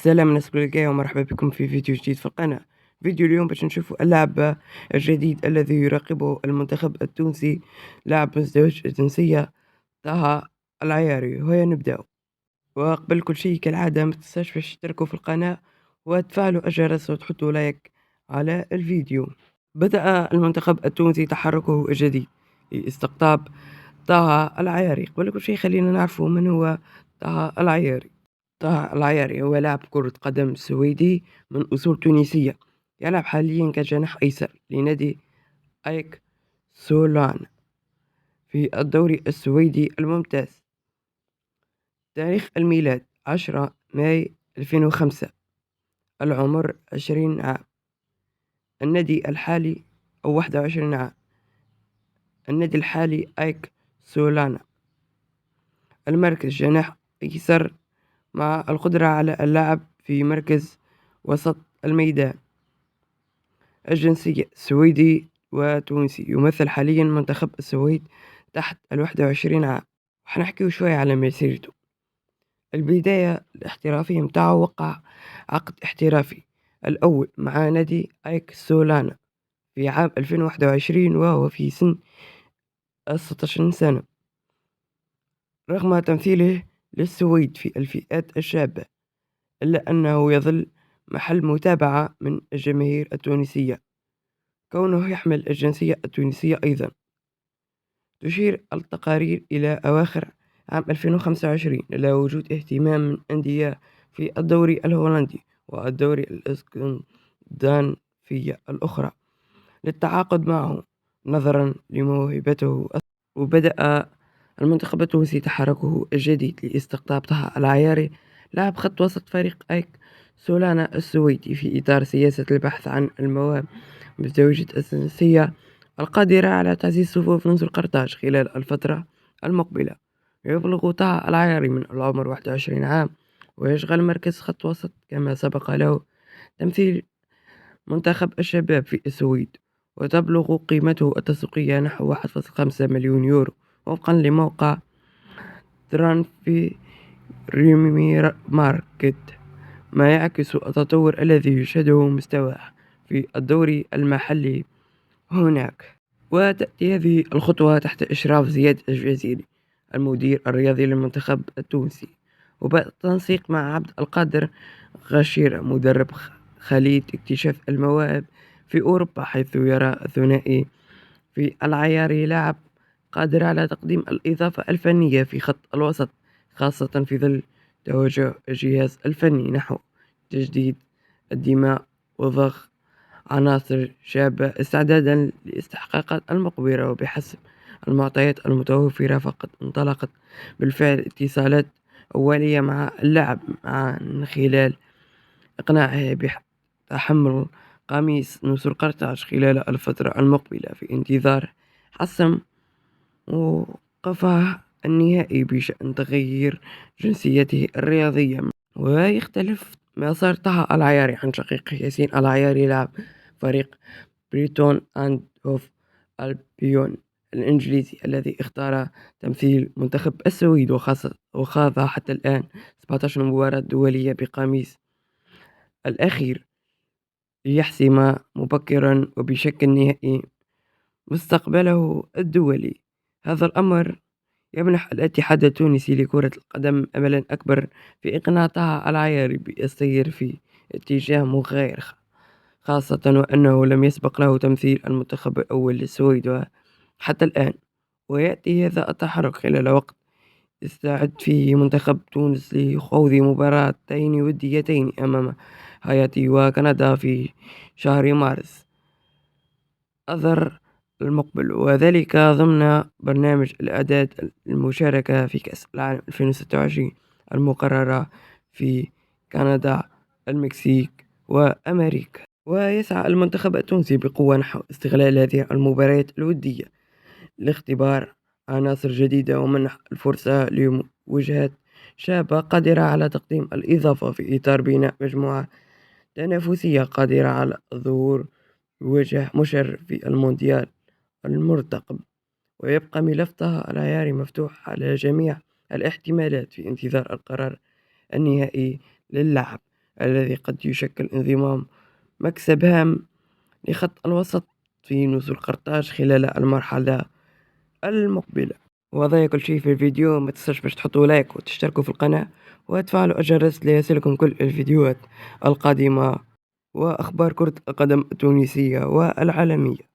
السلام الناس الكل ومرحبا بكم في فيديو جديد في القناة. فيديو اليوم باش نشوفوا اللاعب الجديد الذي يراقبه المنتخب التونسي، لاعب مزدوج الجنسية طه العياري. وهيا نبدأ. وقبل كل شيء كالعادة ما تنساش باش تشتركوا في القناة وتفعلوا الجرس وتحطوا لايك على الفيديو. بدأ المنتخب التونسي تحركه الجديد لاستقطاب طه العياري. قبل كل شيء خلينا نعرفوا من هو طه العياري. طه العياري هو لاعب كرة قدم سويدي من أصول تونسية، يلعب حاليا كجناح أيسر لنادي أيك سولان في الدوري السويدي الممتاز. تاريخ الميلاد 10 ماي 2005. العمر 20 عام. النادي الحالي أو 21 عام. النادي الحالي أيك سولانا. المركز جناح أيسر مع القدرة على اللعب في مركز وسط الميدان. الجنسية سويدي وتونسي، يمثل حاليا منتخب السويد تحت 21 عام. حنحكيو شوية على مسيرته. البداية الاحترافية متاعه، وقع عقد احترافي الأول مع نادي أيك سولانا في عام 2021 وهو في سن 16 سنة. رغم تمثيله للسويد في الفئات الشابة، إلا أنه يظل محل متابعة من الجماهير التونسية كونه يحمل الجنسية التونسية أيضا. تشير التقارير إلى أواخر عام 2025 إلى وجود اهتمام من أندية في الدوري الهولندي والدوري الاسكندنافية الأخرى للتعاقد معه نظرا لموهبته. وبدأ المنتخب التونسي تحركه الجديد لاستقطاب طه العياري، لاعب خط وسط فريق أيك سولانا السويدي، في إطار سياسة البحث عن المواهب مزدوجة الجنسية القادرة على تعزيز صفوف نصر قرطاج خلال الفترة المقبلة. يبلغ طه العياري من العمر 21 عام، ويشغل مركز خط وسط، كما سبق له تمثيل منتخب الشباب في السويد. وتبلغ قيمته التسويقية نحو 1.5 مليون يورو وفقا لموقع ترانفي ريمير ماركت، ما يعكس التطور الذي يشهده مستواه في الدوري المحلي هناك. وتأتي هذه الخطوة تحت إشراف زياد الجزيري المدير الرياضي للمنتخب التونسي، وبالتنسيق مع عبد القادر غشيرة مدرب خلية اكتشاف المواهب في أوروبا، حيث يرى الثنائي في العياري لاعب قادر على تقديم الإضافة الفنية في خط الوسط، خاصة في ظل توجه الجهاز الفني نحو تجديد الدماء وضخ عناصر شابة استعدادا لاستحقاقات المقبرة. وبحسب المعطيات المتوفرة، فقد انطلقت بالفعل اتصالات أولية مع اللاعب من خلال إقناعه بتحمل قميص نسور قرطاج خلال الفترة المقبلة في انتظار حسم موقفه النهائي بشأن تغيير جنسيته الرياضية. ويختلف مسار طه العياري عن شقيقه ياسين العياري، لاعب فريق بريتون أند هوف ألبيون الإنجليزي، الذي اختار تمثيل منتخب السويد وخاض حتى الآن 17 مباراة دولية بقميص الأخير، ليحسم مبكرا وبشكل نهائي مستقبله الدولي. هذا الأمر يمنح الاتحاد التونسي لكرة القدم أملا أكبر في إقناع طه العياري بالسير في اتجاه مغاير، خاصة وأنه لم يسبق له تمثيل المنتخب الأول للسويد حتى الآن. ويأتي هذا التحرك خلال وقت يستعد فيه منتخب تونس لخوض مباراتين وديتين أمام هايتي وكندا في شهر مارس أذر المقبل، وذلك ضمن برنامج الإعداد المشاركة في كأس العالم 2026 المقررة في كندا، المكسيك وأمريكا. ويسعى المنتخب التونسي بقوة نحو استغلال هذه المباريات الودية لاختبار عناصر جديدة ومنح الفرصة لوجهات شابة قادرة على تقديم الإضافة في إطار بناء مجموعة تنافسية قادرة على الظهور بوجه مشرف في المونديال المرتقب. ويبقى ملف طه العياري مفتوح على جميع الاحتمالات في انتظار القرار النهائي للعب. الذي قد يشكل انضمام مكسب هام لخط الوسط في نزول قرطاج خلال المرحلة المقبلة. وهذا كل شيء في الفيديو، ما تنساش باش تحطوا لايك وتشتركوا في القناة وتفعلوا الجرس ليصلكم كل الفيديوهات القادمة وأخبار كرة القدم التونسية والعالمية.